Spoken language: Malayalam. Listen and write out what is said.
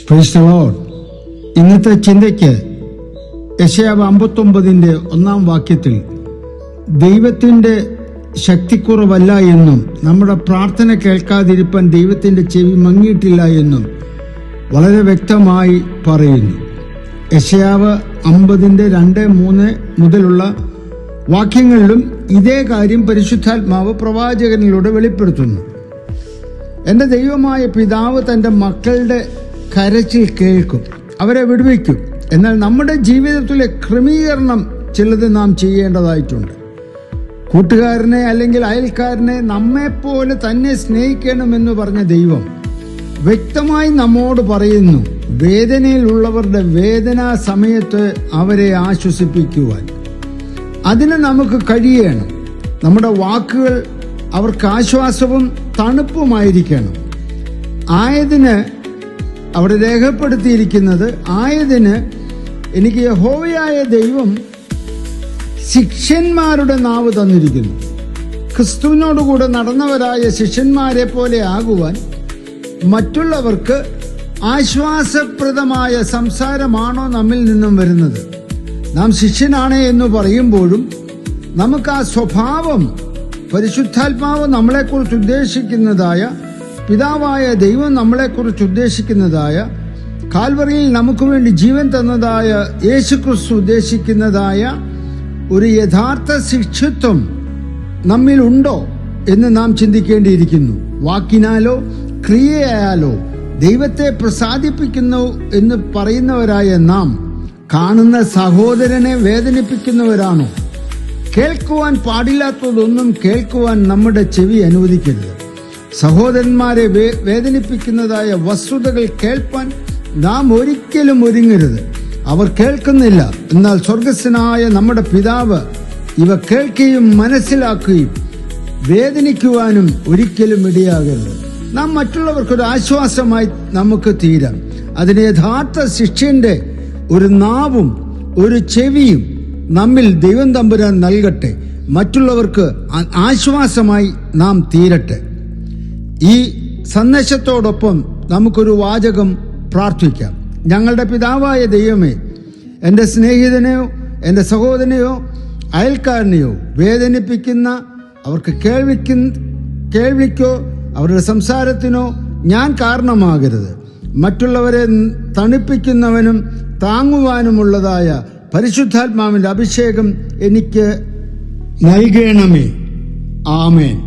Praise the Lord. ഇന്നത്തെ ചിന്തയ്ക്ക് യെശയ്യാവ് 59 1 വാക്യത്തിൽ ദൈവത്തിന്റെ ശക്തിക്കുറവല്ല എന്നും നമ്മുടെ പ്രാർത്ഥന കേൾക്കാതിരിപ്പാൻ ദൈവത്തിന്റെ ചെവി മങ്ങിയിട്ടില്ല എന്നും വളരെ വ്യക്തമായി പറയുന്നു. യെശയ്യാവ് 50 2-3 മുതലുള്ള വാക്യങ്ങളിലും ഇതേ കാര്യം പരിശുദ്ധാത്മാവ് പ്രവാചകനിലൂടെ വെളിപ്പെടുത്തുന്നു. എൻ്റെ ദൈവമായ പിതാവ് തൻ്റെ മക്കളുടെ കരച്ചിൽ കേൾക്കും, അവരെ വിടുവിക്കും. എന്നാൽ നമ്മുടെ ജീവിതത്തിലെ ക്രമീകരണം ചിലത് നാം ചെയ്യേണ്ടതായിട്ടുണ്ട്. കൂട്ടുകാരനെ അല്ലെങ്കിൽ അയൽക്കാരനെ നമ്മെപ്പോലെ തന്നെ സ്നേഹിക്കണമെന്ന് പറഞ്ഞ ദൈവം വ്യക്തമായി നമ്മോട് പറയുന്നു, വേദനയിലുള്ളവരുടെ വേദനാ സമയത്ത് അവരെ ആശ്വസിപ്പിക്കുവാൻ. അതിന് നമുക്ക് കഴിയണം. നമ്മുടെ വാക്കുകൾ അവർക്ക് ആശ്വാസവും തണുപ്പുമായിരിക്കണം. ആയതിന് അവിടെ രേഖപ്പെടുത്തിയിരിക്കുന്നത്, ആയതിന് എനിക്ക് യഹോവയായ ദൈവം ശിഷ്യന്മാരുടെ നാവ് തന്നിരിക്കുന്നു. ക്രിസ്തുവിനോടുകൂടെ നടന്നവരായ ശിഷ്യന്മാരെ പോലെ ആകുവാൻ മറ്റുള്ളവർക്ക് ആശ്വാസപ്രദമായ സംസാരമാണോ നമ്മിൽ നിന്നും വരുന്നത്? നാം ശിഷ്യനാണ് എന്ന് പറയുമ്പോഴും നമുക്ക് ആ സ്വഭാവം പരിശുദ്ധാത്മാവ് നമ്മളെക്കുറിച്ച് ഉദ്ദേശിക്കുന്നതായ, പിതാവായ ദൈവം നമ്മളെക്കുറിച്ച് ഉദ്ദേശിക്കുന്നതായ, കാൽവറിയിൽ നമുക്ക് വേണ്ടി ജീവൻ തന്നതായ യേശുക്രിസ്തു ഉദ്ദേശിക്കുന്നതായ ഒരു യഥാർത്ഥ ശിഷ്യത്വം നമ്മിൽ ഉണ്ടോ എന്ന് നാം ചിന്തിക്കേണ്ടിയിരിക്കുന്നു. വാക്കിനാലോ ക്രിയയായാലോ ദൈവത്തെ പ്രസാദിപ്പിക്കുന്നു എന്ന് പറയുന്നവരായ നാം കാണുന്ന സഹോദരനെ വേദനിപ്പിക്കുന്നവരാണോ? കേൾക്കുവാൻ പാടില്ലാത്തതൊന്നും കേൾക്കുവാൻ നമ്മുടെ ചെവി അനുവദിക്കരുത്. സഹോദരന്മാരെ വേദനിപ്പിക്കുന്നതായ വസ്തുതകൾ കേൾപ്പാൻ നാം ഒരിക്കലും ഒരുങ്ങരുത്. അവർ കേൾക്കുന്നില്ല, എന്നാൽ സ്വർഗസ്ഥനായ നമ്മുടെ പിതാവ് ഇവ കേൾക്കുകയും മനസ്സിലാക്കുകയും വേദനിക്കുവാനും ഒരിക്കലും ഇടയാകരുത്. നാം മറ്റുള്ളവർക്കൊരു ആശ്വാസമായി നമുക്ക് തീരാം. അതിന് യഥാർത്ഥ ശിഷ്യന്റെ ഒരു നാവും ഒരു ചെവിയും നമ്മിൽ ദൈവം തമ്പുരാൻ നൽകട്ടെ. മറ്റുള്ളവർക്ക് ആശ്വാസമായി നാം തീരട്ടെ. ഈ സന്ദേശത്തോടൊപ്പം നമുക്കൊരു വാചകം പ്രാർത്ഥിക്കാം. ഞങ്ങളുടെ പിതാവായ ദൈവമേ, എൻ്റെ സ്നേഹിതനെയോ എൻ്റെ സഹോദരനെയോ അയൽക്കാരനെയോ വേദനിപ്പിക്കുന്ന, അവർക്ക് കേൾവിക്കോ അവരുടെ സംസാരത്തിനോ ഞാൻ കാരണമാകരുത്. മറ്റുള്ളവരെ തണുപ്പിക്കുന്നവനും താങ്ങുവാനുമുള്ളതായ പരിശുദ്ധാത്മാവിന്റെ അഭിഷേകം എനിക്ക് നൽകണമേ. ആമേൻ.